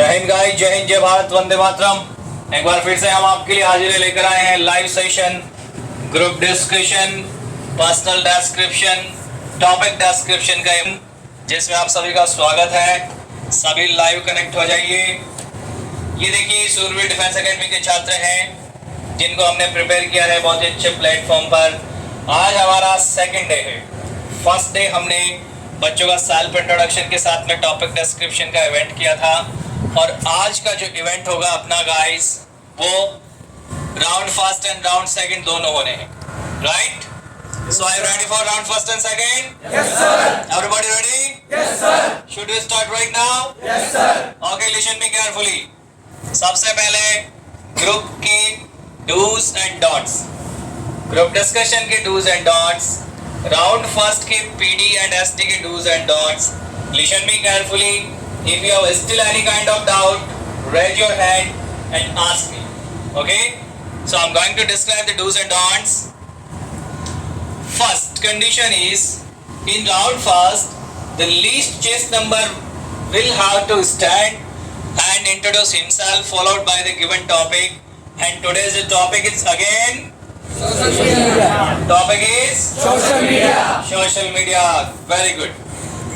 जय हिंद गाइस, जय हिंद, जय भारत, वंदे मातरम। एक बार फिर से हम आपके लिए हाजिर लेकर आए हैं live session, group discussion, personal description, topic description का, जिसमें आप सभी का स्वागत है। सभी लाइव कनेक्ट हो जाइए। ये देखिए सूरवीर डिफेंस एकेडमी के छात्र हैं जिनको हमने प्रिपेयर किया है बहुत ही अच्छे प्लेटफॉर्म पर। आज हमारा सेकंड डे है। फर्स्ट डे हमने बच्चों का सेल्फ इंट्रोडक्शन के साथ में टॉपिक डिस्क्रिप्शन का इवेंट किया था, और आज का जो इवेंट होगा अपना गाइस, वो round first and round second दोनों होने हैं, right? So are you ready for round first and second? Yes, sir. Everybody ready? Yes, sir. Should we start right now? Yes, sir. Okay, listen me carefully. सबसे पहले group के do's and don'ts, group discussion के do's and don'ts, round first के PD and ST के do's and don'ts. Listen me carefully. If you have still any kind of doubt, raise your hand and ask me. Okay? So I'm going to describe the do's and don'ts. First condition is, in round first, the least chess number will have to stand and introduce himself, followed by the given topic. And today's topic is again Social media. topic is Social media. social media. Very good.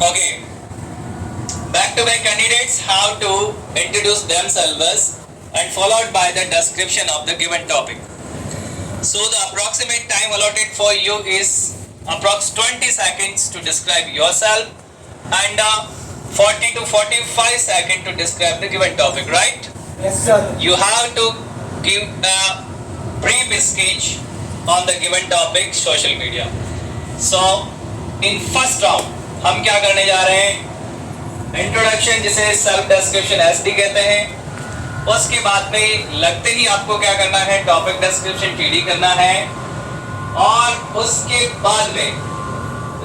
Okay. Back to back candidates have to introduce themselves and followed by the description of the given topic. So the approximate time allotted for you is approx 20 seconds to describe yourself and 40 to 45 seconds to describe the given topic, right? Yes, sir. You have to give a brief sketch on the given topic social media. So in first round हम क्या करने जा रहे हैं? Introduction, जिसे self description SD कहते हैं। उसके बाद में लगते ही आपको क्या करना है? टॉपिक डिस्क्रिप्शन टीडी करना है, और उसके बाद में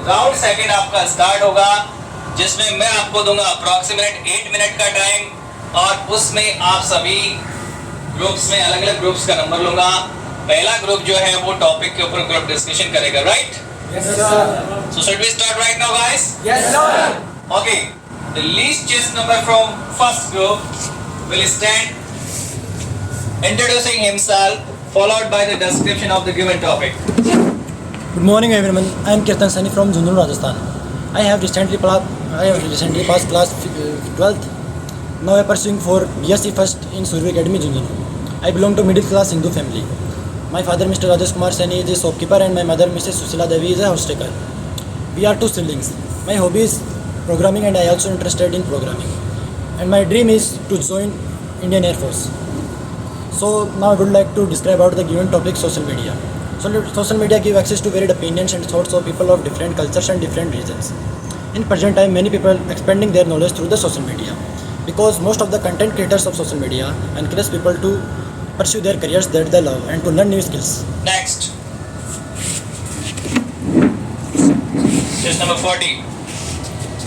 राउंड सेकंड आपका स्टार्ट होगा, जिसमें मैं आपको दूंगा अप्रॉक्सीमेट 8 मिनट का टाइम, और उसमें आप सभी ग्रुप्स में अलग अलग ग्रुप्स का नंबर लूंगा। पहला ग्रुप जो है वो टॉपिक के ऊपर ग्रुप डिस्कशन करेगा, right? Yes, sir. So should we start right now, guys? Yes, sir. Okay. The least chess number from first group will stand introducing himself, followed by the description of the given topic. Good morning, everyone. I am Kirtan Sani from Jhunjhunu, Rajasthan. I have recently passed class 12th. Now I am pursuing for BSc first in Survi Academy, Jhunjhunu. I belong to middle class Hindu family. My father, Mr. Rajesh Kumar Sani, is a shopkeeper, and my mother, Mrs. Susila Devi, is a house taker. We are two siblings. My hobby is programming, and I also interested in programming. And my dream is to join Indian Air Force. So now I would like to describe about the given topic, social media. So social media give access to varied opinions and thoughts of people of different cultures and different regions. In present time, many people expanding their knowledge through the social media, because most of the content creators of social media encourage people to pursue their careers that they love and to learn new skills. Next. Chess number 40.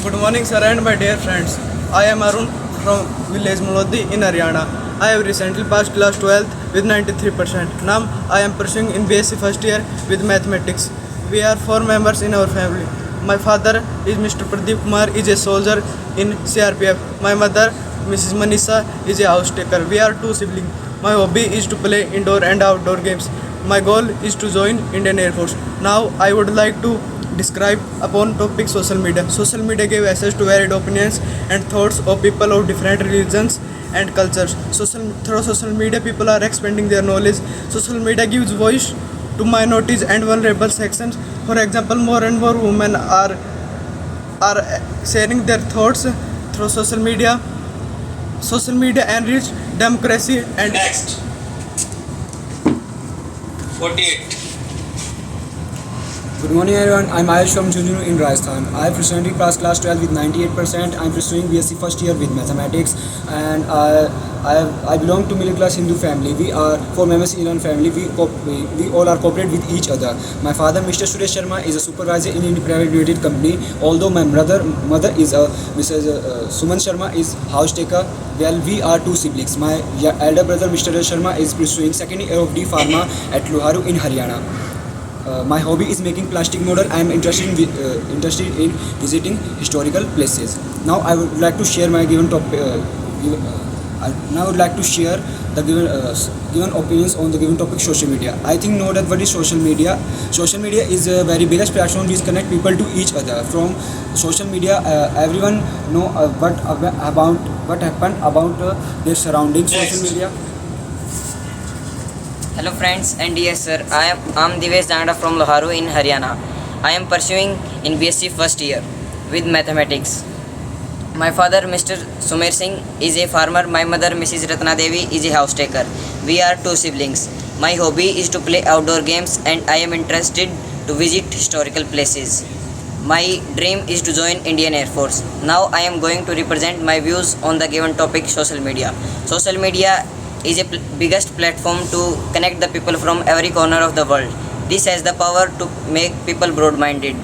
Good morning, sir, and my dear friends. I am Arun from village Mulodi in Haryana. I have recently passed class 12th with 93%. Now I am pursuing in BSc first year with mathematics. We are 4 members in our family. My father is Mr. Pradeep Kumar, is a soldier in CRPF. My mother, Mrs. Manisha, is a house taker. We are 2 siblings. My hobby is to play indoor and outdoor games. My goal is to join Indian Air Force. Now I would like to describe upon topic social media. Social media gave access to varied opinions and thoughts of people of different religions and cultures. Through social media, people are expanding their knowledge. Social media gives voice to minorities and vulnerable sections. For example, more and more women are sharing their thoughts through social media. Social media enrich democracy and Next. 48. Good morning, everyone. I'm Ayush from Jhunjhunu in Rajasthan. I have recently passed class 12 with 98%. I'm pursuing BSc first year with mathematics, and I belong to middle class Hindu family. We are 4 members in one family. We all are cooperate with each other. My father, Mr. Suresh Sharma, is a supervisor in a private limited company. Although my mother is Mrs. Suman Sharma, is house taker. Well, we are 2 siblings. My elder brother, Mr. Rajesh Sharma, is pursuing second year of D Pharma at Loharu in Haryana. My hobby is making plastic model. I am interested in visiting historical places. Now I would like to share my given now I would like to share the given opinions on the given topic, social media. I think know that what is social media. Social media is a very biggest platform which connect people to each other. From social media, everyone know what happened about their surroundings. Next. Social media. Hello friends and dear sir, I am Divesh Dangda from Loharu in Haryana. I am pursuing in BSc first year with mathematics. My father Mr. Sumer Singh is a farmer. My mother Mrs. Ratna Devi is a house taker. We are two siblings. My hobby is to play outdoor games and I am interested to visit historical places. My dream is to join Indian Air Force. Now I am going to represent my views on the given topic, social media. Social media is a biggest platform to connect the people from every corner of the world. This has the power to make people broad-minded.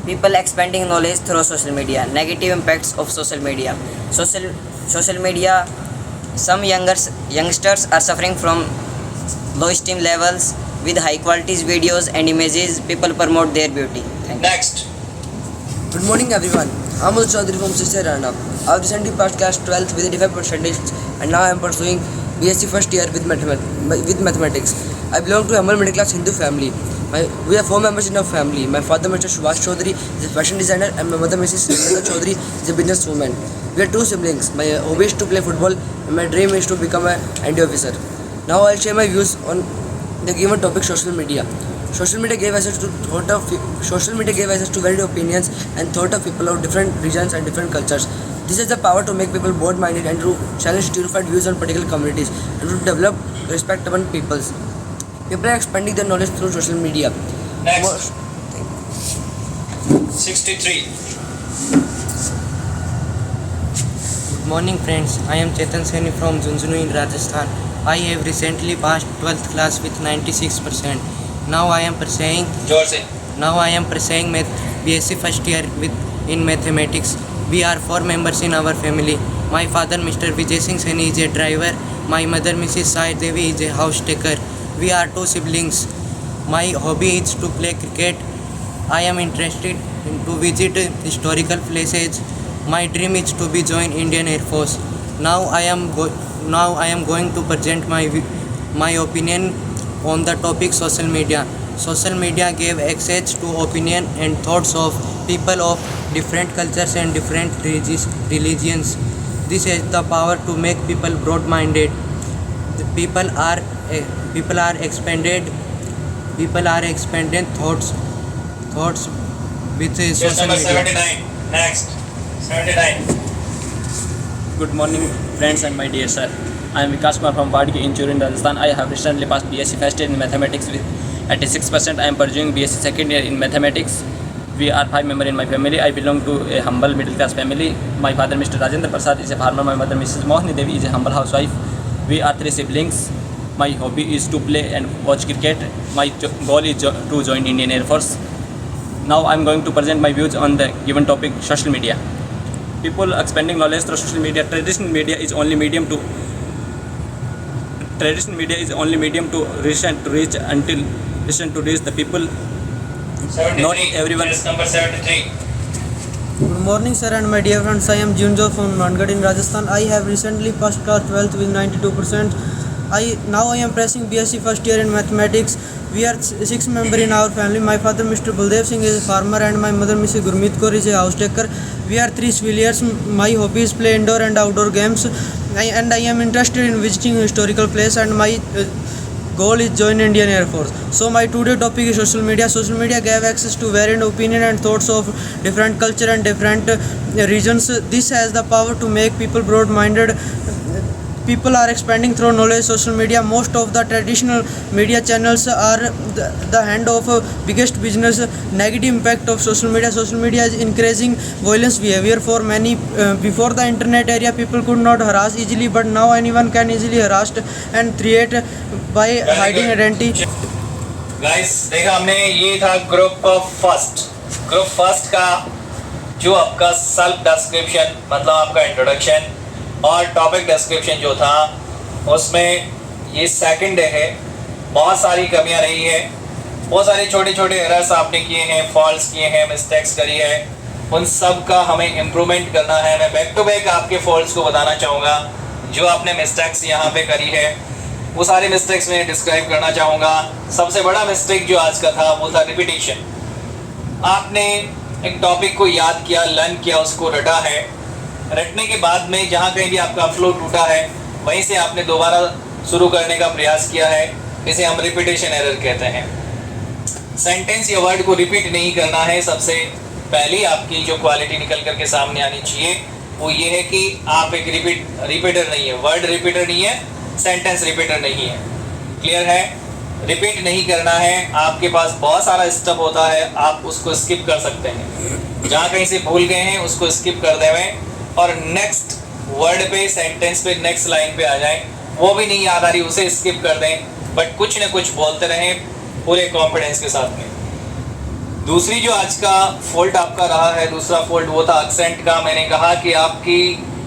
People expanding knowledge through social media. Negative impacts of social media. Social media. Some youngsters are suffering from low esteem levels. With high quality videos and images, people promote their beauty. Thank you. Next. Good morning everyone. I'm Udit Chaudhary from Sister Rana. I've recently passed class 12th with 85% and now I'm pursuing BSc first year with mathematics. I belong to a humble middle class Hindu family. We are 4 members in our family. My father Mr. Subhash Chaudhary is a fashion designer and my mother Mrs. Srinivasa Chaudhary is a businesswoman. We are two siblings. My hobby is to play football and my dream is to become an ND officer. Now I'll share my views on the given topic, social media. Social media gave access to varied opinions and thought of people of different regions and different cultures. This has the power to make people broad-minded and to challenge stereotyped views on particular communities and to develop respect among peoples. People are expanding their knowledge through social media. Next. 63. Good morning friends, I am Chetan Saini from Zunzunu in Rajasthan. I have recently passed 12th class with 96%. Now I am pursuing BSc first year in mathematics. We are 4 members in our family. My father Mr. Vijay Singh Saini is a driver. My mother Mrs. Sai Devi is a house taker. We are 2 siblings. My hobby is to play cricket. I am interested to visit historical places. My dream is to be join Indian Air Force. Now I am going to present my opinion on the topic social media. Social media gave access to opinion and thoughts of people of different cultures and different religions. This has the power to make people broad-minded. People are expanded thoughts with Yes, social number media. 79. Next. 79. Good morning friends and my dear sir. I am Vikas Kumar from Badki in Churi, Rajasthan. I have recently passed BSc first year in mathematics with 86%. I am pursuing BSc second year in mathematics. We are 5 members in my family. I belong to a humble middle class family. My father Mr. Rajendra Prasad is a farmer. My mother Mrs. Mohani Devi is a humble housewife. We are 3 siblings. My hobby is to play and watch cricket. My goal is to join Indian Air Force. Now I am going to present my views on the given topic, social media. People expanding knowledge through social media. Traditional media is only medium to reach the people. 73. Not everyone. Yes, number 73. Good morning sir and my dear friends. I am Junjo from Mangarh in Rajasthan. I have recently passed class 12th with 92%. Now I am pressing BSc first year in mathematics. We are 6 members in our family. My father Mr. Baldev Singh is a farmer and my mother Mrs. Gurmeet Kaur is a house taker. We are 3 civilians. My hobbies play indoor and outdoor games. I am interested in visiting historical place and my goal is join Indian Air Force. So my today topic is social media. Social media gave access to varied opinion and thoughts of different culture and different regions. This has the power to make people broad-minded. People are expanding through knowledge. Social media, most of the traditional media channels are the hand of biggest business. Negative impact of social media. Social media is increasing violence behavior for many. Before the internet area, people could not harass easily, but now anyone can easily harassed and threat by hiding identity. Guys देखा हमने, ये था group first का जो आपका self description मतलब आपका introduction और टॉपिक डिस्क्रिप्शन जो था उसमें ये सेकंड डे है. बहुत सारी कमियां रही है, बहुत सारे छोटे छोटे एरर्स आपने किए हैं, फॉल्ट्स किए हैं, मिस्टेक्स करी है. उन सब का हमें इम्प्रूवमेंट करना है। मैं बैक टू बैक आपके फॉल्ट्स को बताना चाहूँगा, जो आपने मिस्टेक्स यहाँ पे करी है वो सारे मिस्टेक्स मैं डिस्क्राइब करना चाहूँगा। सबसे बड़ा मिस्टेक जो आज का था वो था रिपीटिशन। आपने एक टॉपिक को याद किया, लर्न किया, उसको रटा है, रटने के बाद में जहाँ कहीं भी आपका फ्लो टूटा है वहीं से आपने दोबारा शुरू करने का प्रयास किया है। इसे हम रिपीटेशन एरर कहते हैं। सेंटेंस या वर्ड को रिपीट नहीं करना है। सबसे पहली आपकी जो क्वालिटी निकल करके सामने आनी चाहिए वो ये है कि आप एक रिपीटर नहीं है, वर्ड रिपीटर नहीं है, सेंटेंस रिपीटर नहीं है। क्लियर है? रिपीट नहीं करना है। आपके पास बहुत सारा स्टेप होता है, आप उसको स्किप कर सकते हैं। जहाँ कहीं से भूल गए हैं उसको स्किप कर दें और नेक्स्ट वर्ड पे, सेंटेंस पे, नेक्स्ट लाइन पे आ जाएं। वो भी नहीं याद आ रही उसे स्किप कर दें, बट कुछ न कुछ बोलते रहें पूरे कॉन्फिडेंस के साथ में। दूसरी जो आज का फॉल्ट आपका रहा है, दूसरा फॉल्ट वो था एक्सेंट का। मैंने कहा कि आपकी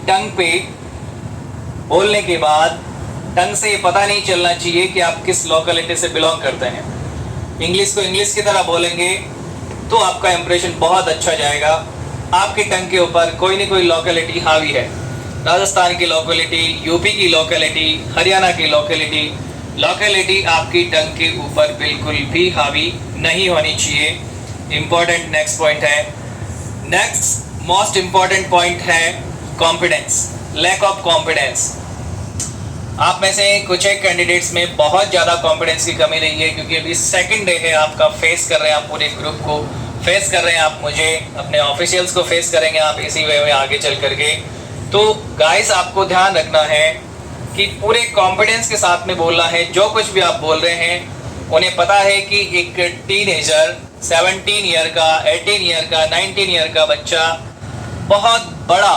टंग पे बोलने के बाद टंग से ये पता नहीं चलना चाहिए कि आप किस लोकेलिटी से बिलोंग करते हैं। इंग्लिश को इंग्लिश की तरह बोलेंगे तो आपका इंप्रेशन बहुत अच्छा जाएगा। आपकी टंग के ऊपर कोई ना कोई लोकेलिटी हावी है। राजस्थान की लोकेलिटी, यूपी की लोकेलिटी, हरियाणा की लोकेलिटी आपकी टंग के ऊपर बिल्कुल भी हावी नहीं होनी चाहिए। इम्पोर्टेंट नेक्स्ट पॉइंट है। नेक्स्ट मोस्ट इम्पॉर्टेंट पॉइंट है कॉन्फिडेंस, लैक ऑफ कॉन्फिडेंस। आप में से कुछ एक कैंडिडेट्स में बहुत ज़्यादा कॉन्फिडेंस की कमी रही है, क्योंकि अभी सेकंड डे है आपका। फेस कर रहे हैं आप पूरे ग्रुप को, फेस कर रहे हैं आप मुझे, अपने ऑफिशियल्स को फेस करेंगे आप इसी वे में आगे चल करके। तो गाइस आपको ध्यान रखना है कि पूरे कॉन्फिडेंस के साथ में बोलना है। जो कुछ भी आप बोल रहे हैं उन्हें पता है कि एक टीनेजर 17 ईयर का, 18 ईयर का, 19 ईयर का बच्चा बहुत बड़ा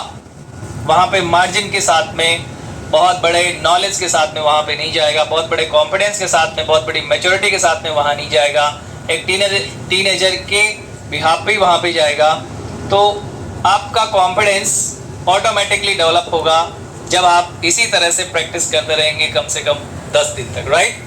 वहाँ पे मार्जिन के साथ में, बहुत बड़े नॉलेज के साथ में वहाँ पे नहीं जाएगा, बहुत बड़े कॉन्फिडेंस के साथ में, बहुत बड़ी मैच्योरिटी के साथ में वहाँ नहीं जाएगा। एक टीनेजर के बिहाफ पे ही वहाँ पे जाएगा। तो आपका कॉन्फिडेंस ऑटोमेटिकली डेवलप होगा जब आप इसी तरह से प्रैक्टिस करते रहेंगे कम से कम 10 दिन तक, राइट?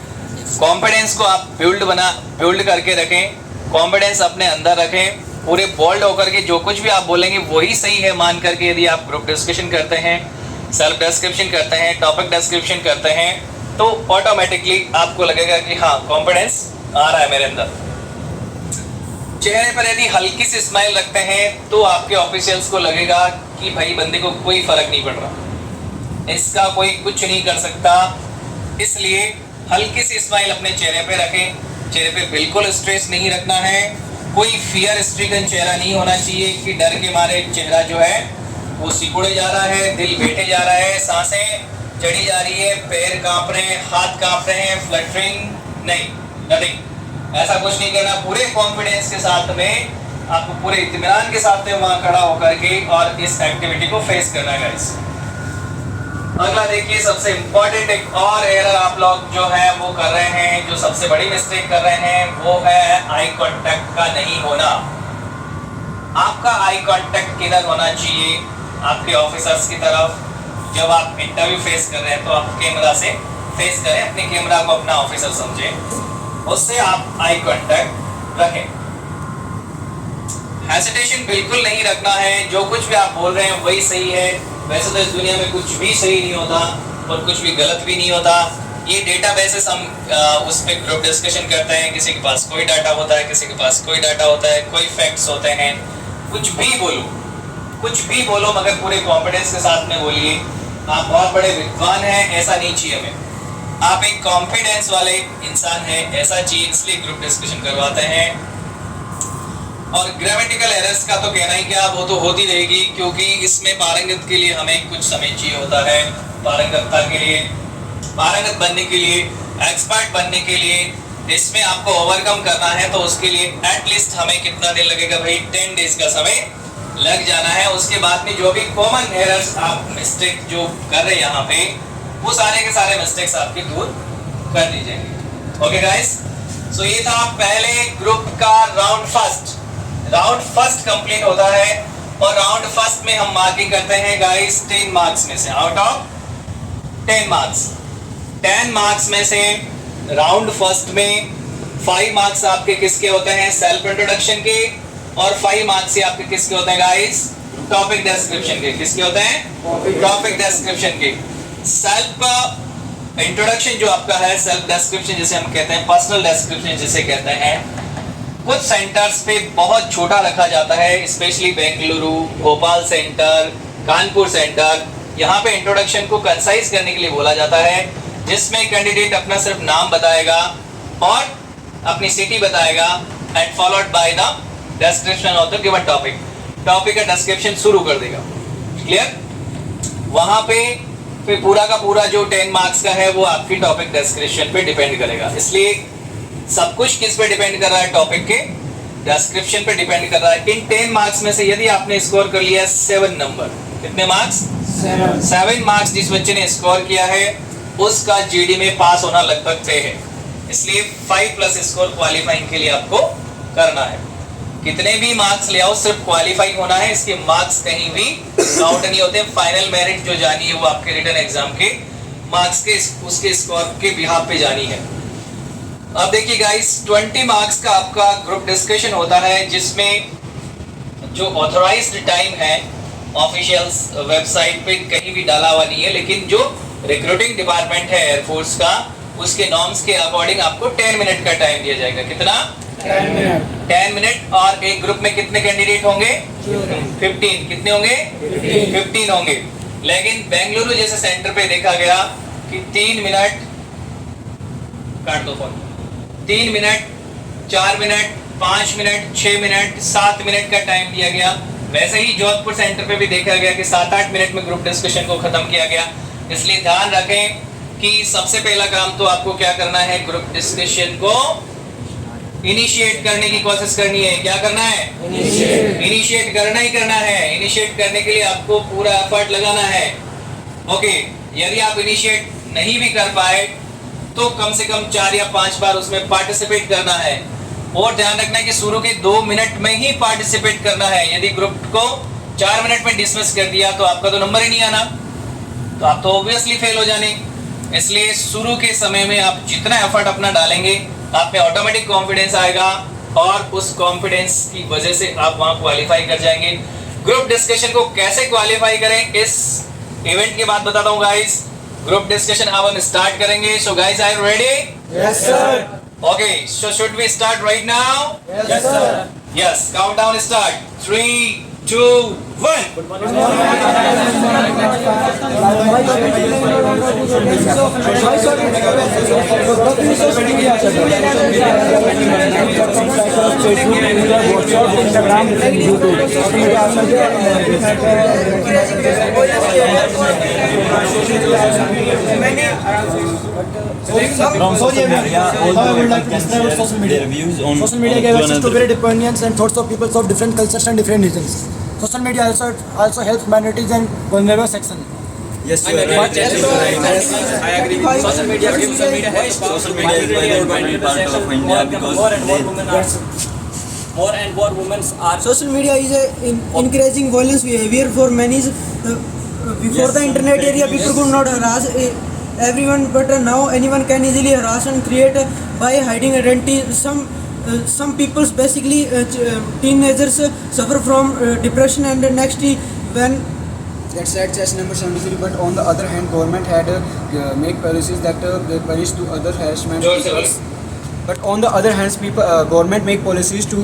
कॉन्फिडेंस को आप बिल्ड करके रखें, कॉन्फिडेंस अपने अंदर रखें, पूरे बोल्ड होकर के जो कुछ भी आप बोलेंगे वही सही है मान करके। यदि आप ग्रुप डिस्कशन करते हैं, सेल्फ डिस्क्रिप्शन करते हैं, टॉपिक डिस्क्रिप्शन करते हैं, तो ऑटोमेटिकली आपको लगेगा कि हाँ कॉन्फिडेंस आ रहा है मेरे अंदर। चेहरे पर यदि हल्की सी स्माइल रखते हैं तो आपके ऑफिशियल्स को लगेगा कि भाई बंदे को कोई फर्क नहीं पड़ रहा, इसका कोई कुछ नहीं कर सकता। इसलिए हल्की सी स्माइल अपने चेहरे पे रखें। चेहरे पे बिल्कुल स्ट्रेस नहीं रखना है, कोई फियर स्ट्रिकन चेहरा नहीं होना चाहिए कि डर के मारे चेहरा जो है वो सिकुड़े जा रहा है, दिल बैठे जा रहा है, सांसें चढ़ी जा रही है, पैर कांप रहे हैं, हाथ कांप रहे हैं, फ्लटरिंग नहीं, नथिंग। ऐसा कुछ नहीं करना। पूरे कॉन्फिडेंस के साथ में आपको पूरे इत्मीनान के साथ में वहाँ खड़ा होकर के और इस एक्टिविटी को फेस करना है गाइस। अगला देखिए, सबसे इम्पोर्टेंट एक और एरर आप लोग जो है वो कर रहे हैं, जो सबसे बड़ी मिस्टेक कर रहे हैं वो है आई कांटेक्ट का नहीं होना। आपका आई कांटेक्ट किधर होना चाहिए? आपके ऑफिसर्स की तरफ। जब आप इंटरव्यू फेस कर रहे हैं तो आप कैमरा से फेस करें, अपने कैमरा को अपना ऑफिसर समझें, उससे आप आई कांटेक्ट रखें। हेसिटेशन बिल्कुल नहीं रखना है। जो कुछ भी आप बोल रहे हैं वही सही है। वैसे तो इस दुनिया में कुछ भी सही नहीं होता और कुछ भी गलत भी नहीं होता। ये डेटा बेसिस हम उस पर ग्रुप डिस्कशन करते हैं। किसी के पास कोई डाटा होता है, किसी के पास कोई डाटा होता है, कोई फैक्ट्स होते हैं। कुछ भी बोलो मगर पूरे कॉन्फिडेंस के साथ में बोलिए। आप बहुत बड़े विद्वान हैं ऐसा नहीं चाहिए हमें। आप एक कॉन्फिडेंस वाले इंसान हैं ऐसा चाहिए, इसलिए ग्रुप डिस्कशन करवाते हैं। और ग्रामेटिकल एरर्स का तो कहना ही क्या, वो तो होती रहेगी, क्योंकि इसमें पारंगत के लिए हमें कुछ समय चाहिए होता है। पारंगतता के लिए, पारंगत बनने के लिए, एक्सपर्ट बनने के लिए, इसमें आपको ओवरकम करना है तो उसके लिए एटलीस्ट हमें कितना दिन लगेगा भाई? 10 डेज का समय लग जाना है। उसके बाद में जो भी कॉमन एरर्स आप मिस्टेक जो कर रहे हैं यहाँ पे, वो सारे के सारे मिस्टेक्स आपके दूर कर दी जाएंगे। ओके गाइस, सो ये था पहले ग्रुप का राउंड फर्स्ट कंप्लीट होता है और राउंड फर्स्ट में हम मार्किंग करते हैं गाइस 10 मार्क्स में से। आउट ऑफ 10 मार्क्स, 10 मार्क्स में से राउंड फर्स्ट में 5 मार्क्स आपके किसके होते हैं? सेल्फ इंट्रोडक्शन के, और 5 मार्क्स से आपके किसके होते हैं गाइस? टॉपिक डिस्क्रिप्शन के। किसके होते हैं? टॉपिक डिस्क्रिप्शन के। सेल्फ इंट्रोडक्शन जो आपका है, सेल्फ डिस्क्रिप्शन जिसे हम कहते हैं, पर्सनल डिस्क्रिप्शन जिसे कहते हैं, कुछ सेंटर्स पे बहुत छोटा रखा जाता है, specially Bengaluru, Bhopal centre, Kanpur centre. यहाँ पे इंट्रोडक्शन को कंसाइज करने के लिए बोला जाता है, जिसमें कैंडिडेट अपना सिर्फ नाम बताएगा और अपनी सिटी बताएगा and followed by the description of the given topic. Topic का डिस्क्रिप्शन शुरू कर देगा। क्लियर? वहाँ पे फिर पूरा का पूरा जो 10 मार्क्स का है वो आपकी टॉपिक डिस्क्रिप्शन पे डिपेंड करेगा। इसलिए सब कुछ किस पे डिपेंड कर रहा है? टॉपिक के डिस्क्रिप्शन पे डिपेंड कर रहा है। इन 10 मार्क्स में से यदि आपने स्कोर कर लिया 7 नंबर, कितने मार्क्स? 7 मार्क्स जिस बच्चे ने स्कोर किया है उसका जीडी में पास होना लगभग तय है। इसलिए 5+ स्कोर क्वालिफाइंग के लिए आपको करना है। कितने भी मार्क्स ले आओ, सिर्फ क्वालिफाई होना है। इसके मार्क्स कहीं भी काउंट नहीं होते। फाइनल मेरिट जो जानी है वो आपके रिटन एग्जाम के मार्क्स के उसके स्कोर के बिहाफ पे जानी है। अब देखिए गाइस, 20 मार्क्स का आपका ग्रुप डिस्कशन होता है, जिसमें जो ऑथोराइज्ड टाइम है ऑफिशियल वेबसाइट पे कहीं भी डाला हुआ नहीं है, लेकिन जो रिक्रूटिंग डिपार्टमेंट है एयरफोर्स का, उसके नॉर्म्स के अकॉर्डिंग आपको 10 मिनट का टाइम दिया जाएगा। कितना? 10 मिनट। और एक ग्रुप में कितने कैंडिडेट होंगे? 15। कितने होंगे? 15 होंगे। लेकिन बेंगलुरु जैसे सेंटर पे देखा गया कि 3 मिनट, काट दो phone, 3 minute, 4 minute, 5 minute, 6 minute, 7 minute का टाइम दिया गया। वैसे ही जोधपुर सेंटर पे भी देखा गया कि 7-8 मिनट में ग्रुप डिस्कशन को खत्म किया गया। इसलिए ध्यान रखें कि सबसे पहला काम तो आपको क्या करना है? ग्रुप डिस्कशन को इनिशिएट करने की कोशिश करनी है। क्या करना है? इनिशिएट करना ही करना है। इनिशिएट करने के लिए आपको पूरा एफर्ट लगाना है। ओके, यदि आप इनिशिएट नहीं भी कर पाए तो कम से कम 4 या 5 बार उसमें पार्टिसिपेट करना है। और ध्यान रखना है कि शुरू के 2 मिनट में ही पार्टिसिपेट करना है। यदि ग्रुप को 4 मिनट में डिसमिस कर दिया तो आपका तो नंबर ही नहीं आना, तो आप तो ऑब्वियसली फेल हो जाने। इसलिए शुरू के समय में आप जितना एफर्ट अपना डालेंगे, आप में ऑटोमेटिक कॉन्फिडेंस आएगा और उस कॉन्फिडेंस की वजह से आप वहां क्वालिफाई कर जाएंगे। ग्रुप डिस्कशन को कैसे क्वालिफाई करें इस इवेंट के बाद बताता हूँ गाइस। ग्रुप डिस्कशन अब हम स्टार्ट करेंगे। So guys, are you ready? Yes, sir. Okay, so should we start right now? Yes, sir. Yes, countdown start. 3, 2, 1. From social media, all I would like to describe about social media. Social media gave access to varied opinions and thoughts of people of different cultures and different regions. Social media also helps minorities and vulnerable section. Yes, sir. I agree with social media. Social media has social media is very important part of India because more and more women are Social media is encouraging violence behavior for many. Before the internet area, people could not harass everyone, but now anyone can easily harass and create by hiding identity. Some people, basically teenagers, suffer from depression, and next when That's at chess number 73. But on the other hand, government had make policies that they punish to other harassment. But on the other hand, government make policies to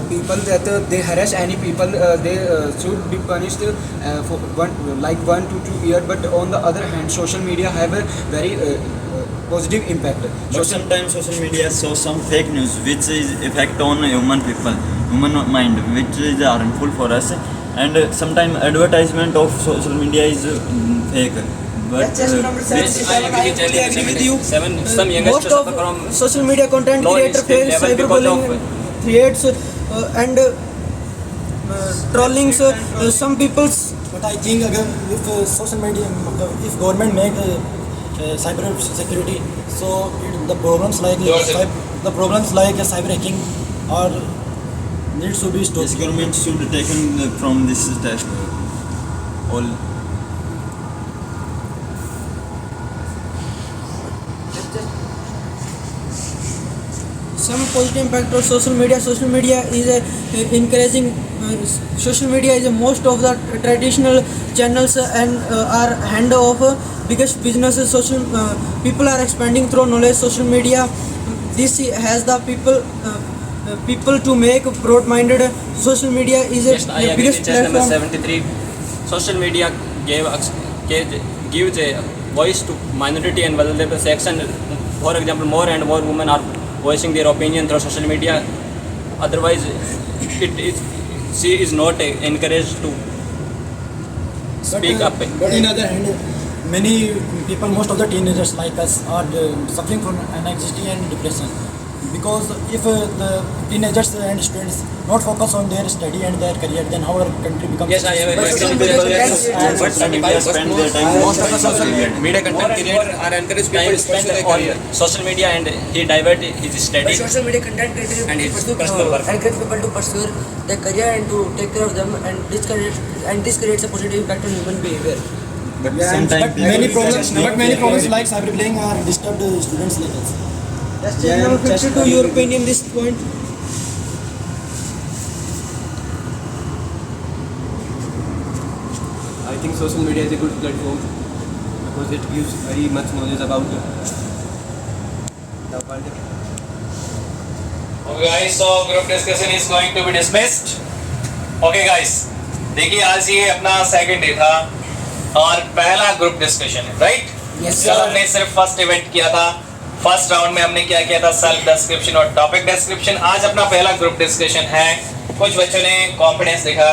people that they harass any people. They should be punished for 1 to 2 years. But on the other hand, social media have a very positive impact. but sometimes social media shows some fake news which is effect on human mind, which is harmful for us. And sometimes advertisement of social media is fake. But some youngsters most suffer from of social media content low creator skill fails level because cyberbullying, threats and trolling. Some people's But I think again, if social media, if government make cyber security, so the problems like cyber hacking or needs to be stopped. this government should taken from this test all. some positive impact of social media. Social media is encouraging. Social media is most of the traditional channels and are hand of biggest businesses. Social people are expanding through knowledge. Social media, this has the people to make broad-minded. Social media is Yes, I the agree biggest with chess number platform. 73. Social media gives a voice to minority and vulnerable section. For example, more and more women are voicing their opinion through social media. Otherwise, she is not encouraged to speak up. But in other hand, many people, most of the teenagers like us, are suffering from anxiety and depression. Because if the teenagers and students not focus on their study and their career, then our country becomes. Yes, I have But example. social media spend their time Most of the social media content creator are encouraged people to pursue their career. Social media, and he divert his But study. social media content creators And his pursue, personal work. encourage people to pursue their career and to take care of them, and this creates a positive impact on human behavior. but sometimes But many problems like cyberbullying are disturbed students' levels. Yes, channel 52, your opinion this point. I think social media is a good platform because it gives very much knowledge about the world. Okay guys, so group discussion is going to be dismissed. Okay guys, देखिए आज ये अपना second day था और पहला group discussion है, right? कल हमने सिर्फ फर्स्ट इवेंट किया था. फर्स्ट राउंड में हमने क्या किया था? सेल्फ डिस्क्रिप्शन और टॉपिक डिस्क्रिप्शन. आज अपना पहला ग्रुप डिस्कशन है. कुछ बच्चों ने कॉन्फिडेंस दिखा,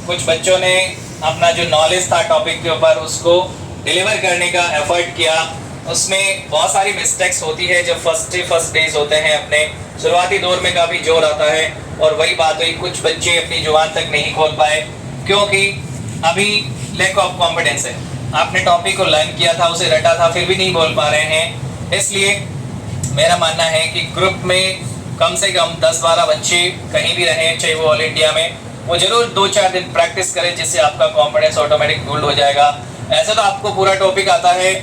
कुछ बच्चों ने अपना जो नॉलेज था टॉपिक के ऊपर उसको डिलीवर करने का एफर्ट किया. उसमें बहुत सारी मिस्टेक्स होती है जब फर्स्ट डेज होते हैं. अपने शुरुआती दौर में काफ़ी जोर आता है और वही बात हुई, कुछ बच्चे अपनी जुबान तक नहीं खोल पाए क्योंकि अभी लैक ऑफ कॉन्फिडेंस है. आपने टॉपिक को लर्न किया था, उसे रटा था, फिर भी नहीं बोल पा रहे हैं. इसलिए मेरा मानना है कि ग्रुप में कम से कम 10-12 बच्चे कहीं भी रहें, चाहे वो ऑल इंडिया में, वो जरूर 2-4 दिन प्रैक्टिस करें जिससे आपका कॉन्फिडेंस ऑटोमेटिक बिल्ड हो जाएगा. ऐसा तो आपको पूरा टॉपिक आता है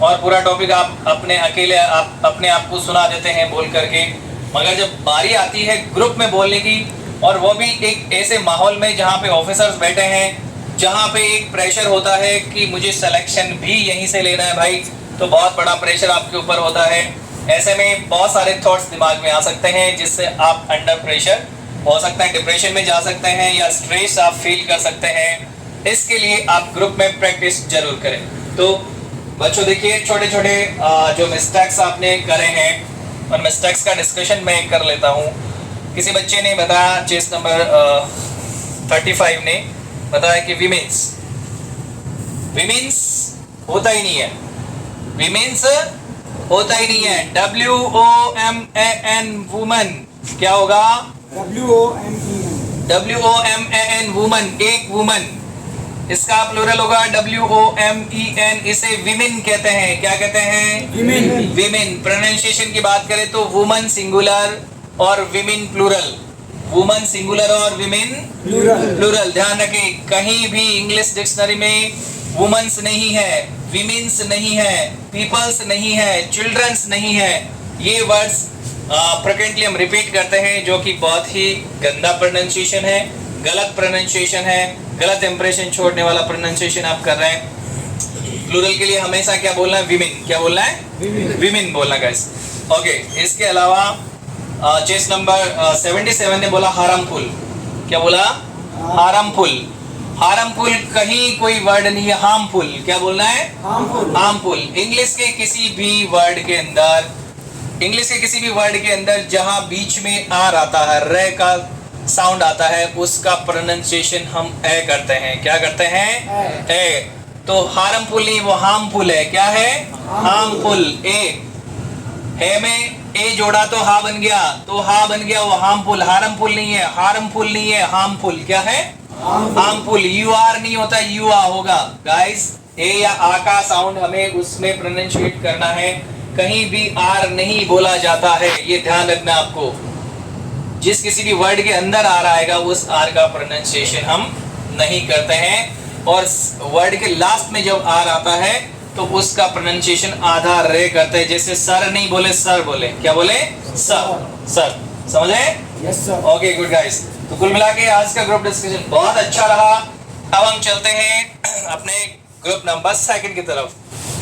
और पूरा टॉपिक आप अपने अकेले आप अपने आप को सुना देते हैं बोल करके, मगर जब बारी आती है ग्रुप में बोलने की और वो भी एक ऐसे माहौल में जहाँ पे ऑफिसर्स बैठे हैं, जहाँ पे एक प्रेशर होता है कि मुझे सिलेक्शन भी यहीं से लेना है भाई, तो बहुत बड़ा प्रेशर आपके ऊपर होता है. ऐसे में बहुत सारे थॉट्स दिमाग में आ सकते हैं जिससे आप अंडर प्रेशर हो सकते हैं, डिप्रेशन में जा सकते हैं या स्ट्रेस आप फील कर सकते हैं. इसके लिए आप ग्रुप में प्रैक्टिस जरूर करें. तो बच्चों देखिए, छोटे छोटे जो मिस्टेक्स आपने करे हैं और मिस्टेक्स का डिस्कशन मैं कर लेता हूँ. किसी बच्चे ने बताया, चेस नंबर 35 ने बताया कि विमेंस होता ही नहीं है. विमेंस होता ही नहीं है. WOMAN वुमन क्या होगा? WOMAN वुमन, एक वुमन. इसका प्लूरल होगा WOMEN. इसे विमेन कहते हैं. क्या कहते हैं? विमेन. प्रोनाउंसिएशन की बात करें तो वुमन सिंगुलर और विमेन प्लूरल. वुमन सिंगुलर और विमेन प्लूरल. ध्यान रखें, कहीं भी इंग्लिश डिक्शनरी में वुमेन्स नहीं है, विमेन्स नहीं है, पीपल्स नहीं है, चिल्ड्रंस नहीं है. ये वर्ड्स फ्रिक्वेंटली हम रिपीट करते हैं जो कि बहुत ही गंदा प्रोनाउंसिएशन है, गलत प्रोनाउंसिएशन है, गलत इंप्रेशन छोड़ने वाला प्रोनाउंसिएशन आप कर रहे हैं. प्लूरल के लिए हमेशा क्या बोलना है? विमेन. क्या बोलना है? विमेन बोलना गाइस. ओके, इसके अलावा चेस नंबर 77 ने बोला हार्मफुल. क्या बोला? हार्मफुल. हार्मफुल कहीं कोई वर्ड नहीं है. हार्मफुल. क्या बोलना है? हार्मफुल. इंग्लिश के किसी भी वर्ड के अंदर जहां बीच में आर आता है, रे का साउंड आता है, उसका प्रोनाउंसिएशन हम ए करते हैं. क्या करते हैं? ए. तो हार्मफुल नहीं, वो हार्मफुल है. क्या है? हार्मफुल. ए है में ए जोड़ा तो हा बन गया, तो हा बन गया, वो हार्मफुल. हार्मफुल नहीं है, हार्मफुल नहीं है, हार्मफुल. क्या है? हार्मफुल. यू आर नहीं होता, यू आ होगा गाइस. ए या आ का साउंड हमें उसमें प्रोनाउंशिएट करना है. कहीं भी आर नहीं बोला जाता है, ये ध्यान रखना आपको. जिस किसी भी वर्ड के अंदर आ रहा है उस आर का प्रोनाउंसिएशन हम नहीं करते हैं. और वर्ड के लास्ट में जब आर आता है तो उसका प्रोनाउंसिएशन आधा रे करते हैं, जैसे सर नहीं बोले सर बोले, क्या बोले? सर। सर समझे? Yes sir. Okay good guys. तो कुल मिला के आज का ग्रुप डिस्कशन बहुत अच्छा रहा। अब हम चलते हैं अपने ग्रुप नंबर 2 की तरफ।